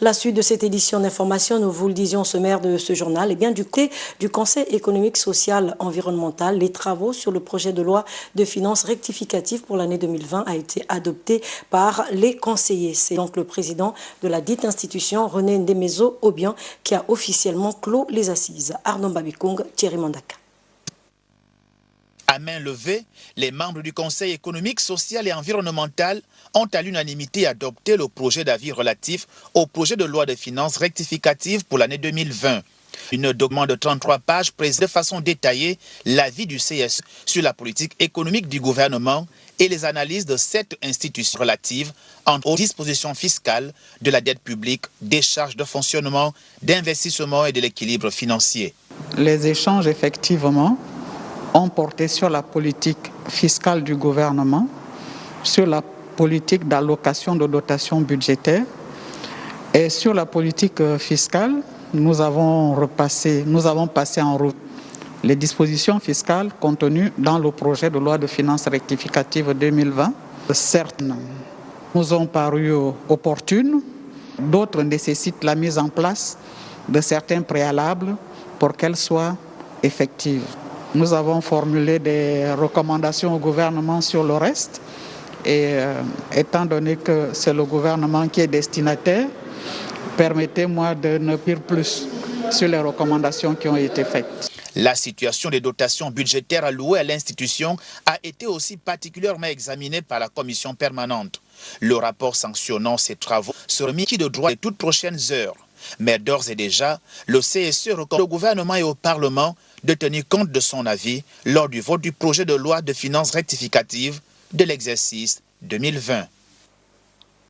La suite de cette édition d'information, nous vous le disions au sommaire de ce journal, et bien du côté du Conseil économique, social, environnemental, les travaux sur le projet de loi de finances rectificative pour l'année 2020 a été adopté par les conseillers. C'est donc le président de la dite institution, René Ndemezo-Obian, qui a officiellement clos les assises. Arnaud Babikong, Thierry Mandaka. À main levée, les membres du Conseil économique, social et environnemental ont à l'unanimité adopté le projet d'avis relatif au projet de loi de finances rectificative pour l'année 2020. Une document de 33 pages présente de façon détaillée l'avis du CSE sur la politique économique du gouvernement et les analyses de 7 institutions relatives aux dispositions fiscales, de la dette publique, des charges de fonctionnement, d'investissement et de l'équilibre financier. Les échanges, effectivement, ont porté sur la politique fiscale du gouvernement, sur la politique d'allocation de dotations budgétaires et sur la politique fiscale. Nous avons passé en route les dispositions fiscales contenues dans le projet de loi de finances rectificative 2020. Certaines nous ont paru opportunes, d'autres nécessitent la mise en place de certains préalables pour qu'elles soient effectives. Nous avons formulé des recommandations au gouvernement sur le reste et étant donné que c'est le gouvernement qui est destinataire, permettez-moi de ne dire plus sur les recommandations qui ont été faites. La situation des dotations budgétaires allouées à l'institution a été aussi particulièrement examinée par la commission permanente. Le rapport sanctionnant ces travaux sera mis de droit les toutes prochaines heures. Mais d'ores et déjà, le CSE recommande au gouvernement et au Parlement de tenir compte de son avis lors du vote du projet de loi de finances rectificative de l'exercice 2020.